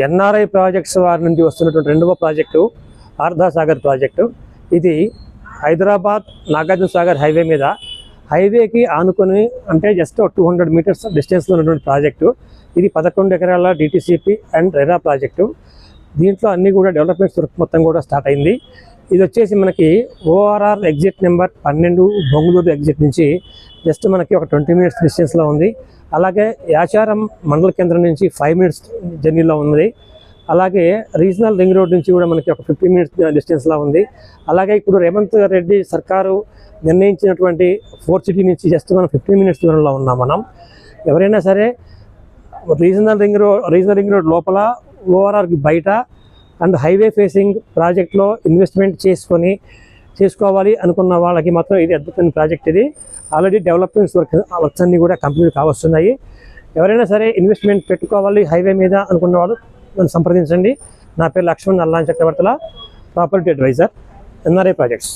NRI projects వారి నుండి వస్తున్నటువంటి రెండవ ప్రాజెక్టు ఆర్ధాసాగర్ ప్రాజెక్టు. ఇది హైదరాబాద్ నాగార్జున సాగర్ హైవే మీద, హైవేకి ఆనుకొని అంటే జస్ట్ 200 మీటర్స్ డిస్టెన్స్లో ఉన్నటువంటి ప్రాజెక్టు. ఇది 11 ఎకరాల డిటిసిపి అండ్ రెరా ప్రాజెక్టు. దీంట్లో అన్నీ కూడా డెవలప్మెంట్స్ మొత్తం కూడా స్టార్ట్ అయింది. ఇది వచ్చేసి మనకి ORR exit number 12 Bongulur exit నుంచి జస్ట్ మనకి ఒక 20 మినిట్స్ డిస్టెన్స్లో ఉంది. అలాగే యాచారం మండల కేంద్రం నుంచి 5 మినిట్స్ జర్నీలో ఉంది. అలాగే రీజనల్ రింగ్ రోడ్ నుంచి కూడా మనకి ఒక 15 మినిట్స్ డిస్టెన్స్లో ఉంది. అలాగే ఇప్పుడు రేవంత్ రెడ్డి సర్కారు నిర్ణయించినటువంటి 4th సిటీ నుంచి జస్ట్ మనం 15 మినిట్స్ దూరంలో ఉన్నాం. మనం ఎవరైనా సరే రీజనల్ రింగ్ రోడ్ లోపల, ఓఆర్ఆర్కి బయట అండ్ హైవే ఫేసింగ్ ప్రాజెక్ట్లో ఇన్వెస్ట్మెంట్ చేసుకోవాలి అనుకున్న వాళ్ళకి మాత్రం ఇది అద్భుతమైన ప్రాజెక్ట్. ఇది ఆల్రెడీ డెవలప్మెంట్స్ వర్క్స్ అన్నీ కూడా కంప్లీట్ కావస్తున్నాయి. ఎవరైనా సరే ఇన్వెస్ట్మెంట్ పెట్టుకోవాలి హైవే మీద అనుకున్న వాళ్ళు నన్ను సంప్రదించండి. నా పేరు Lakshman Allan Chakravartula, property adviser, NRI projects.